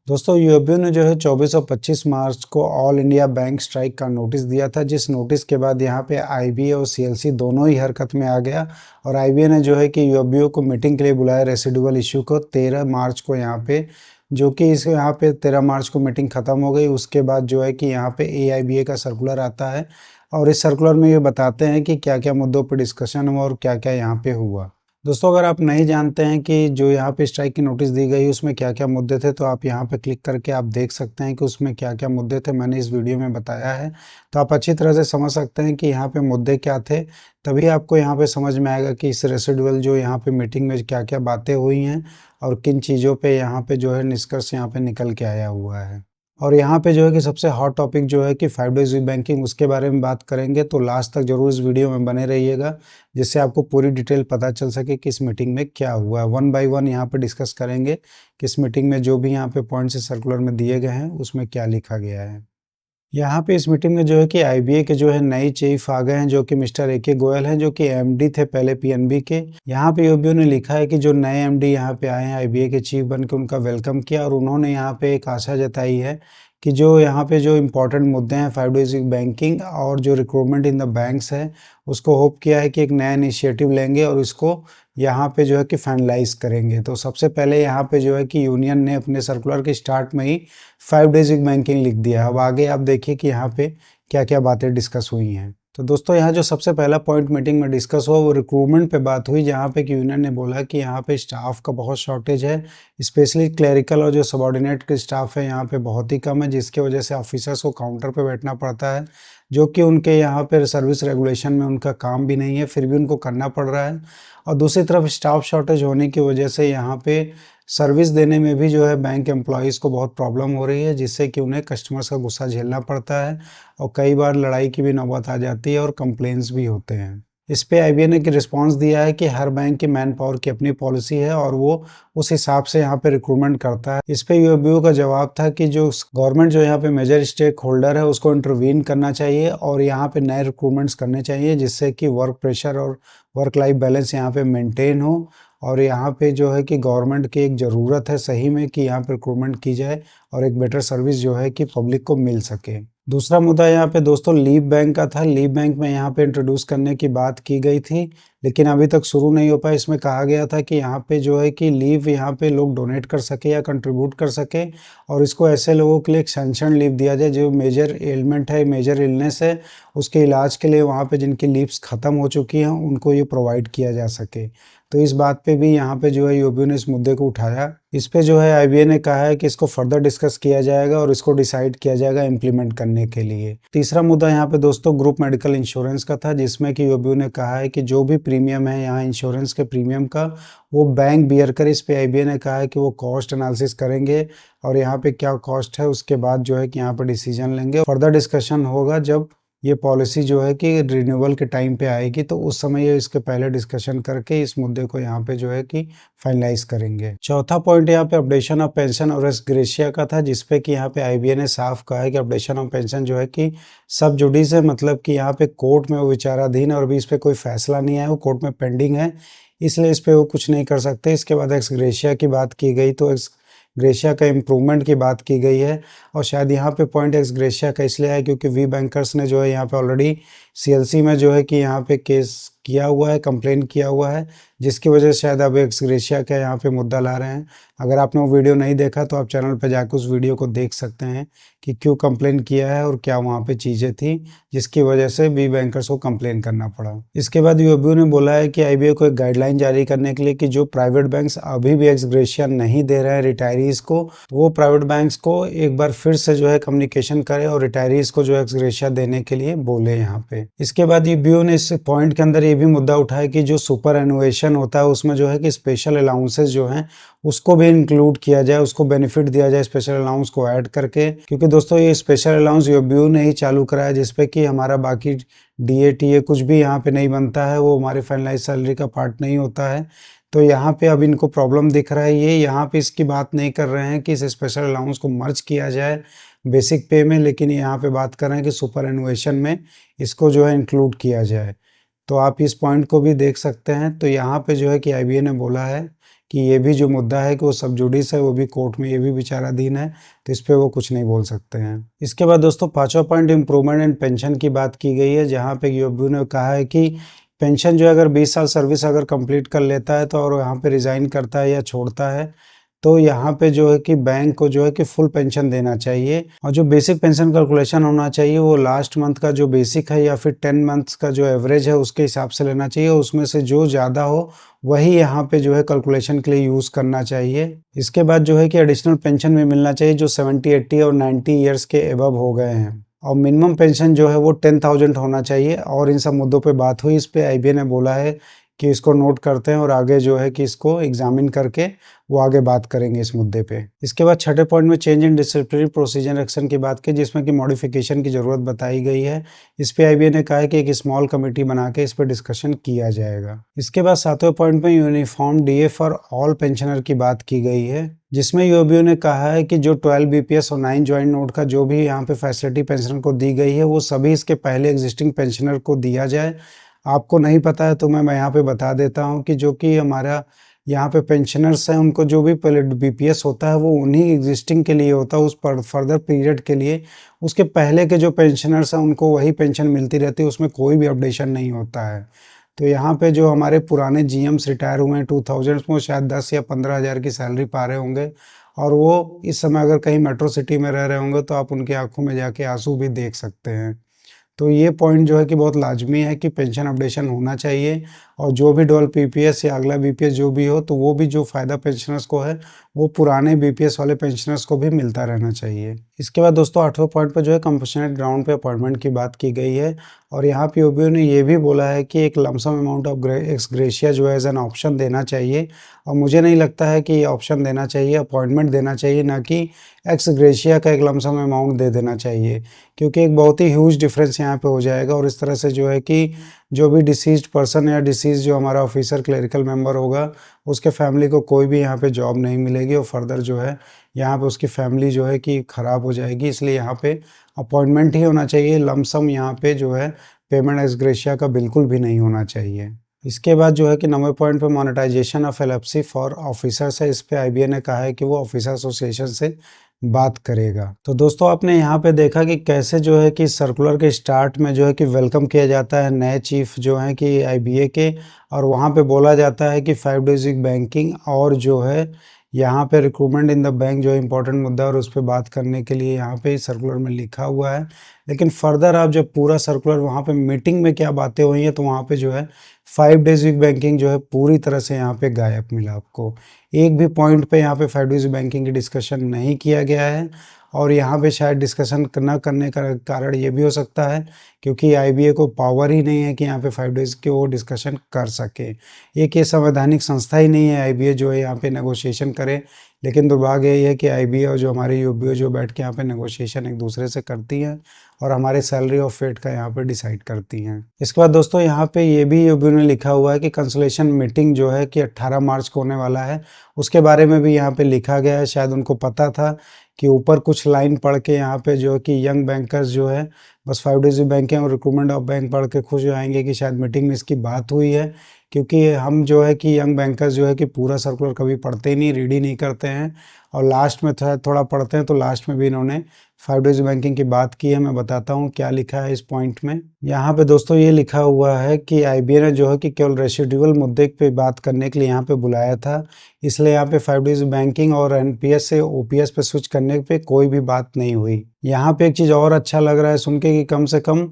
दोस्तों यूएबीओ ने जो है 24 और 25 मार्च को ऑल इंडिया बैंक स्ट्राइक का नोटिस दिया था, जिस नोटिस के बाद यहाँ पे आईबीए और सीएलसी दोनों ही हरकत में आ गया। और आईबीए ने जो है कि यूएबीओ को मीटिंग के लिए बुलाया रेसिडुअल इशू को 13 मार्च को यहाँ पे, जो कि इस यहाँ पे 13 मार्च को मीटिंग ख़त्म हो गई। उसके बाद जो है कि यहाँ पे एआईबीए का सर्कुलर आता है और इस सर्कुलर में ये बताते हैं कि क्या क्या मुद्दों पर डिस्कशन हुआ और क्या क्या यहाँ पे हुआ। दोस्तों अगर आप नहीं जानते हैं कि जो यहाँ पे स्ट्राइक की नोटिस दी गई उसमें क्या क्या मुद्दे थे, तो आप यहाँ पे क्लिक करके आप देख सकते हैं कि उसमें क्या क्या मुद्दे थे। मैंने इस वीडियो में बताया है, तो आप अच्छी तरह से समझ सकते हैं कि यहाँ पे मुद्दे क्या थे। तभी आपको यहाँ पे समझ में आएगा कि इस रेसिडुअल जो यहाँ पे मीटिंग में क्या क्या बातें हुई हैं और किन चीज़ों पर यहाँ पे जो है निष्कर्ष यहाँ पे निकल के आया हुआ है। और यहाँ पे जो है कि सबसे हॉट टॉपिक जो है कि 5 डेज़ वीक बैंकिंग, उसके बारे में बात करेंगे। तो लास्ट तक जरूर इस वीडियो में बने रहिएगा, जिससे आपको पूरी डिटेल पता चल सके कि इस मीटिंग में क्या हुआ है। वन बाय वन यहाँ पे डिस्कस करेंगे कि इस मीटिंग में जो भी यहाँ पे पॉइंट्स इस सर्कुलर में दिए गए हैं उसमें क्या लिखा गया है। यहाँ पे इस मीटिंग में जो है कि आईबीए के जो है नए चीफ आ गए हैं, जो कि मिस्टर एके गोयल हैं, जो कि एमडी थे पहले पीएनबी के। यहाँ पे यूबीओ ने लिखा है कि जो नए एमडी यहाँ पे आए हैं आईबीए के चीफ बन के, उनका वेलकम किया और उन्होंने यहाँ पे एक आशा जताई है कि जो यहाँ पे जो इम्पोर्टेंट मुद्दे हैं 5 डेज़ वीक बैंकिंग और जो रिक्रूटमेंट इन द बैंक्स है, उसको होप किया है कि एक नया इनिशिएटिव लेंगे और इसको यहाँ पे जो है कि फाइनलाइज करेंगे। तो सबसे पहले यहाँ पे जो है कि यूनियन ने अपने सर्कुलर के स्टार्ट में ही 5 डेज़ वीक बैंकिंग लिख दिया। अब आगे आप देखिए कि यहाँ पे क्या क्या बातें डिस्कस हुई हैं। तो दोस्तों यहाँ जो सबसे पहला पॉइंट मीटिंग में डिस्कस हुआ वो रिक्रूटमेंट पे बात हुई, जहाँ पे कि यूनियन ने बोला कि यहाँ पे स्टाफ का बहुत शॉर्टेज है, स्पेशली क्लरिकल और जो सबॉर्डिनेट के स्टाफ है यहाँ पे बहुत ही कम है, जिसकी वजह से ऑफिसर्स को काउंटर पे बैठना पड़ता है, जो कि उनके यहाँ पे सर्विस रेगुलेशन में उनका काम भी नहीं है, फिर भी उनको करना पड़ रहा है। और दूसरी तरफ स्टाफ शॉर्टेज होने की वजह से यहाँ पे सर्विस देने में भी जो है बैंक एम्प्लॉयज़ को बहुत प्रॉब्लम हो रही है, जिससे कि उन्हें कस्टमर्स का गुस्सा झेलना पड़ता है और कई बार लड़ाई की भी नौबत आ जाती है और कंप्लेंट्स भी होते हैं। इस पे आईबीए ने कि रिस्पांस दिया है कि हर बैंक की मैन पावर की अपनी पॉलिसी है और वो उस हिसाब से यहाँ पे रिक्रूटमेंट करता है। इस पे यूएबीओ का जवाब था कि जो गवर्नमेंट जो यहाँ पे मेजर स्टेक होल्डर है उसको इंटरवीन करना चाहिए और यहाँ पे नए रिक्रूटमेंट्स करने चाहिए, जिससे कि वर्क प्रेशर और वर्क लाइफ बैलेंस यहाँ पे मेंटेन हो। और यहाँ पे जो है कि गवर्नमेंट की एक ज़रूरत है सही में कि यहाँ पे रिक्रूटमेंट की जाए और एक बेटर सर्विस जो है कि पब्लिक को मिल सके। दूसरा मुद्दा यहाँ पे दोस्तों लीव बैंक का था। लीव बैंक में यहाँ पे इंट्रोड्यूस करने की बात की गई थी, लेकिन अभी तक शुरू नहीं हो पाया। इसमें कहा गया था कि यहाँ पे जो है कि लीव यहाँ पे लोग डोनेट कर सके या कंट्रीब्यूट कर सके और इसको ऐसे लोगों के लिए एक सैंक्शन लीव दिया जाए जो मेजर एलिमेंट है, मेजर इलनेस है, उसके इलाज के लिए वहाँ पे जिनकी लीव्स ख़त्म हो चुकी हैं उनको ये प्रोवाइड किया जा सके। तो इस बात पे भी यहाँ पे जो है यूबीओ ने इस मुद्दे को उठाया। इस पे जो है आईबीए ने कहा है कि इसको फर्दर डिस्कस किया जाएगा और इसको डिसाइड किया जाएगा इम्प्लीमेंट करने के लिए। तीसरा मुद्दा यहाँ पे दोस्तों ग्रुप मेडिकल इंश्योरेंस का था, जिसमें कि यूबीओ ने कहा है कि जो भी प्रीमियम है यहाँ इंश्योरेंस के प्रीमियम का वो बैंक बियर करे। इस पे आईबीए ने कहा है कि वो कॉस्ट एनालिसिस करेंगे और यहाँ पे क्या कॉस्ट है उसके बाद जो है कि यहाँ पे डिसीजन लेंगे। फर्दर डिस्कशन होगा जब ये पॉलिसी जो है कि रिन्यूअल के टाइम पे आएगी, तो उस समय ये इसके पहले डिस्कशन करके इस मुद्दे को यहाँ पे जो है कि फाइनलाइज करेंगे। चौथा पॉइंट यहाँ पे अपडेशन ऑफ पेंशन और एक्स ग्रेशिया का था, जिसपे कि यहाँ पे आईबीए ने साफ कहा है कि अपडेशन ऑफ पेंशन जो है कि सब जुडिस है, मतलब कि यहाँ पे कोर्ट में वो विचाराधीन है और अभी इस पर कोई फैसला नहीं आया, वो कोर्ट में पेंडिंग है, इसलिए इस पर वो कुछ नहीं कर सकते। इसके बाद एक्स ग्रेशिया की बात की गई, तो एक्स ग्रेशिया का इम्प्रूवमेंट की बात की गई है और शायद यहाँ पे पॉइंट एक्स ग्रेशिया का इसलिए है क्योंकि वी बैंकर्स ने जो है यहाँ पे ऑलरेडी सीएलसी में जो है कि यहाँ पे केस किया हुआ है, कंप्लेन किया हुआ है, जिसकी वजह से शायद अब एक्स ग्रेशिया का यहाँ पे मुद्दा ला रहे हैं। अगर आपने वो वीडियो नहीं देखा तो आप चैनल पे जाकर उस वीडियो को देख सकते हैं कि क्यों कंप्लेन किया है और क्या वहाँ पे चीज़ें थी जिसकी वजह से वी बैंकर्स को कंप्लेन करना पड़ा। इसके बाद यूबीओ ने बोला है कि आईबीए को एक गाइडलाइन जारी करने के लिए कि जो प्राइवेट बैंक्स अभी भी एक्स ग्रेशिया नहीं दे रहे हैं रिटायरीज को, वो प्राइवेट बैंक्स को एक बार फिर से जो है कम्युनिकेशन करें और रिटायरीज को जो एक्स ग्रेशिया देने के लिए बोले यहाँ पे। इसके बाद यूबीओ ने इस पॉइंट के अंदर ये भी मुद्दा उठाया कि जो सुपर एनुएशन होता है उसमें जो है कि स्पेशल अलाउंसेस जो हैं उसको भी इंक्लूड किया जाए, उसको बेनिफिट दिया जाए स्पेशल अलाउंस को ऐड करके, क्योंकि दोस्तों ये स्पेशल अलाउंस यूबीओ ने ही चालू कराया जिसपे कि हमारा बाकी डीए कुछ भी यहाँ पे नहीं बनता है, वो हमारी फाइनलाइज सैलरी का पार्ट नहीं होता है। तो यहाँ पे अब इनको प्रॉब्लम दिख रहा है, ये यहाँ पे इसकी बात नहीं कर रहे हैं कि इस स्पेशल अलाउंस को मर्ज किया जाए बेसिक पे में, लेकिन यहाँ पे बात कर रहे हैं कि सुपर एनुएशन में इसको जो है इंक्लूड किया जाए। तो आप इस पॉइंट को भी देख सकते हैं। तो यहाँ पे जो है कि आईबीए ने बोला है कि ये भी जो मुद्दा है कि वो सब जुडिस है, वो भी कोर्ट में ये भी विचाराधीन है, तो इस पर वो कुछ नहीं बोल सकते हैं। इसके बाद दोस्तों 5वां पॉइंट इम्प्रूवमेंट इन पेंशन की बात की गई है, जहाँ पे यूएबीयू ने कहा है कि पेंशन जो है अगर 20 साल सर्विस अगर कंप्लीट कर लेता है तो और यहाँ पे रिज़ाइन करता है या छोड़ता है तो यहाँ पे जो है कि बैंक को जो है कि फुल पेंशन देना चाहिए, और जो बेसिक पेंशन कैलकुलेशन होना चाहिए वो लास्ट मंथ का जो बेसिक है या फिर 10 मंथ्स का जो एवरेज है उसके हिसाब से लेना चाहिए। उसमें से जो ज़्यादा हो वही यहाँ पे जो है कैलकुलेशन के लिए यूज़ करना चाहिए। इसके बाद जो है कि एडिशनल पेंशन भी मिलना चाहिए जो 70, 80 और 90 ईयर्स के एबव हो गए हैं, और मिनिमम पेंशन जो है वो 10,000 होना चाहिए। और इन सब मुद्दों पे बात हुई, इस पे आईबीए ने बोला है कि इसको नोट करते हैं और आगे जो है कि इसको एग्जामिन करके वो आगे बात करेंगे इस मुद्दे पे। इसके बाद 6ठे पॉइंट में change in disciplinary procedure action की बात की, जिसमें कि मॉडिफिकेशन की ज़रूरत बताई गई है। इस पे आईबीए ने कहा है कि एक स्मॉल कमेटी बना के इस पर डिस्कशन किया जाएगा। इसके बाद 7वें पॉइंट में uniform DA for all pensioner की बात की गई है, जिसमें यूएबीयू ने कहा है कि जो 12 बीपीएस और 9 ज्वाइंट नोट का जो भी यहाँ पे फैसिलिटी पेंशनर को दी गई है वो सभी इसके पहले एग्जिस्टिंग पेंशनर को दिया जाए। आपको नहीं पता है तो मैं यहाँ पे बता देता हूँ कि जो कि हमारा यहाँ पे पेंशनर्स हैं उनको जो भी पहले बीपीएस होता है वो उन्हीं एग्जिस्टिंग के लिए होता है, उस पर फर्दर पीरियड के लिए। उसके पहले के जो पेंशनर्स हैं उनको वही पेंशन मिलती रहती है, उसमें कोई भी अपडेशन नहीं होता है। तो यहाँ पे जो हमारे पुराने जीएम्स रिटायर हुए हैं 2000 में, शायद 10 या 15 हज़ार की सैलरी पा रहे होंगे, और वो इस समय अगर कहीं मेट्रो सिटी में रह रहे होंगे तो आप उनकी आंखों में जाके आंसू भी देख सकते हैं। तो ये पॉइंट जो है कि बहुत लाजमी है कि पेंशन अपडेशन होना चाहिए, और जो भी डबल पीपीएस या अगला बीपीएस जो भी हो तो वो भी जो फ़ायदा पेंशनर्स को है वो पुराने बीपीएस वाले पेंशनर्स को भी मिलता रहना चाहिए। इसके बाद दोस्तों 8वें पॉइंट पर जो है कंपैशनेट ग्राउंड पे अपॉइंटमेंट की बात की गई है, और यहाँ पे यूएबीयू ने ये भी बोला है कि एक lump sum amount of x gratia जो है एज एन ऑप्शन देना चाहिए, और मुझे नहीं लगता है कि ये ऑप्शन देना चाहिए, अपॉइंटमेंट देना चाहिए, ना कि एक्स ग्रेशिया का एक लमसम अमाउंट दे देना चाहिए, क्योंकि एक बहुत ही ह्यूज डिफरेंस यहाँ पे हो जाएगा। और इस तरह से जो है कि जो भी डिसीज्ड पर्सन या डिसीज जो हमारा ऑफिसर क्लरिकल मेंबर होगा उसके फैमिली को कोई भी यहाँ पे जॉब नहीं मिलेगी, और फर्दर जो है यहाँ पे उसकी फैमिली जो है कि ख़राब हो जाएगी। इसलिए यहाँ पे अपॉइंटमेंट ही होना चाहिए, लमसम यहाँ पे जो है पेमेंट एक्स ग्रेशिया का बिल्कुल भी नहीं होना चाहिए। इसके बाद जो है कि 9वें पॉइंट पे monetization of LFC for officers है, इस पे आईबीए ने कहा है कि वो ऑफिसर एसोसिएशन से बात करेगा। तो दोस्तों आपने यहाँ पे देखा कि कैसे जो है कि सर्कुलर के स्टार्ट में जो है कि वेलकम किया जाता है नए चीफ जो है कि आईबीए के, और वहाँ पे बोला जाता है कि 5 डेज वीक बैंकिंग, और जो है यहाँ पे रिक्रूटमेंट इन द बैंक जो है इंपॉर्टेंट मुद्दा और उस पर बात करने के लिए यहाँ पे सर्कुलर में लिखा हुआ है। लेकिन फर्दर आप जब पूरा सर्कुलर वहाँ पे मीटिंग में क्या बातें हुई हैं तो वहाँ पे जो है 5 डेज वीक बैंकिंग जो है पूरी तरह से यहाँ पे गायब मिला आपको। एक भी पॉइंट पे यहाँ पे 5 डेज बैंकिंग की डिस्कशन नहीं किया गया है, और यहाँ पे शायद डिस्कशन न करने का कारण ये भी हो सकता है क्योंकि आईबीए को पावर ही नहीं है कि यहाँ पे 5 डेज के वो डिस्कशन कर सके। एक ये संवैधानिक संस्था ही नहीं है आईबीए जो है यहाँ पे नेगोशिएशन करे, लेकिन दुर्भाग्य ये है कि आईबीए और जो हमारी यूबीओ जो बैठ के यहाँ पे नेगोशिएशन एक दूसरे से करती हैं और हमारे सैलरी ऑफ फेट का यहाँ पे डिसाइड करती हैं। इसके बाद दोस्तों यहाँ पे ये भी यूबीओ ने लिखा हुआ है कि कंसलेशन मीटिंग जो है कि 18 मार्च को होने वाला है, उसके बारे में भी यहाँ पे लिखा गया है। शायद उनको पता था कि ऊपर कुछ लाइन पढ़ के यहाँ पे जो है कि यंग बैंकर्स जो है बस 5 डेज बैंकिंग और रिक्रूटमेंट ऑफ बैंक पढ़ के खुश हो जाएंगे कि शायद मीटिंग में इसकी बात हुई है, क्योंकि हम जो है कि यंग बैंकर्स जो है कि पूरा सर्कुलर कभी पढ़ते ही नहीं, रीड ही नहीं करते हैं, और लास्ट में थोड़ा पढ़ते हैं। तो लास्ट में भी इन्होंने 5 डेज बैंकिंग की बात की है। मैं बताता हूँ क्या लिखा है इस पॉइंट में। यहाँ पे दोस्तों ये लिखा हुआ है कि आईबीए ने जो है कि केवल रेसिडुअल मुद्दे पे बात करने के लिए यहाँ पे बुलाया था, इसलिए यहाँ पे 5 डेज बैंकिंग और एनपीएस से ओपीएस पे स्विच करने पे कोई भी बात नहीं हुई। यहाँ पे एक चीज़ और अच्छा लग रहा है सुन के कि कम से कम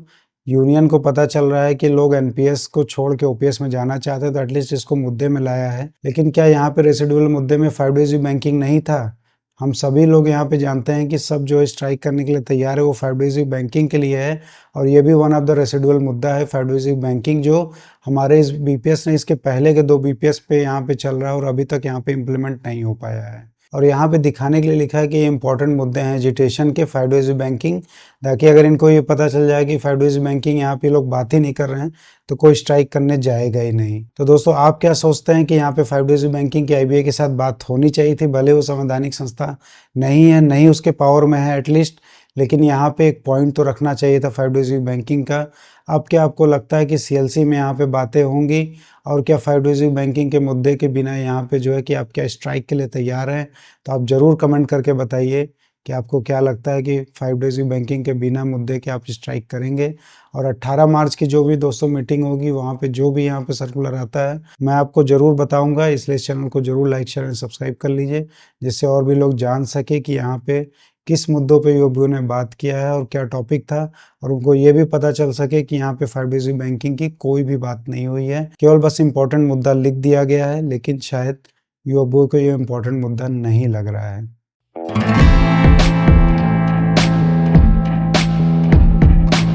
यूनियन को पता चल रहा है कि लोग एनपीएस को छोड़ के ओपीएस में जाना चाहते हैं, तो एटलीस्ट इसको मुद्दे में लाया है। लेकिन क्या यहाँ पे रेसिडुअल मुद्दे में 5 डेज बैंकिंग नहीं था? हम सभी लोग यहाँ पे जानते हैं कि सब जो स्ट्राइक करने के लिए तैयार है वो 5 डेज बैंकिंग के लिए है, और ये भी वन ऑफ द रेसिडुअल मुद्दा है 5 डेज बैंकिंग, जो हमारे इस बीपीएस ने इसके पहले के 2 बीपीएस पे यहाँ पे चल रहा है और अभी तक यहाँ पे इम्प्लीमेंट नहीं हो पाया है। और यहाँ पे दिखाने के लिए लिखा है कि ये इंपॉर्टेंट मुद्दे हैं एजिटेशन के 5 डेज बैंकिंग, ताकि अगर इनको ये पता चल जाए कि 5 डेज बैंकिंग यहाँ पे लोग बात ही नहीं कर रहे हैं तो कोई स्ट्राइक करने जाएगा ही नहीं। तो दोस्तों आप क्या सोचते हैं कि यहाँ पे 5 डेज बैंकिंग की आईबीए के साथ बात होनी चाहिए थी? भले वो संवैधानिक संस्था नहीं है, नहीं उसके पावर में है एटलीस्ट, लेकिन यहाँ पे एक पॉइंट तो रखना चाहिए था 5 डेज़ वीक बैंकिंग का। अब क्या आपको लगता है कि सीएलसी में यहाँ पे बातें होंगी, और क्या 5 डेज़ वीक बैंकिंग के मुद्दे के बिना यहाँ पे जो है कि आप क्या स्ट्राइक के लिए तैयार हैं? तो आप ज़रूर कमेंट करके बताइए कि आपको क्या लगता है कि 5 डेज़ वीक बैंकिंग के बिना मुद्दे के आप स्ट्राइक करेंगे। और 18 मार्च की जो भी दोस्तों मीटिंग होगी, वहाँ पे जो भी यहाँ पे सर्कुलर आता है मैं आपको ज़रूर बताऊंगा, इसलिए इस चैनल को ज़रूर लाइक शेयर एंड सब्सक्राइब कर लीजिए, जिससे और भी लोग जान सके कि यहाँ पे किस मुद्दों पे यूबीओ ने बात किया है और क्या टॉपिक था, और उनको ये भी पता चल सके कि यहाँ पे 5 डेज़ वीक बैंकिंग की कोई भी बात नहीं हुई है, केवल बस इंपॉर्टेंट मुद्दा लिख दिया गया है, लेकिन शायद यूबीओ को ये इंपॉर्टेंट मुद्दा नहीं लग रहा है।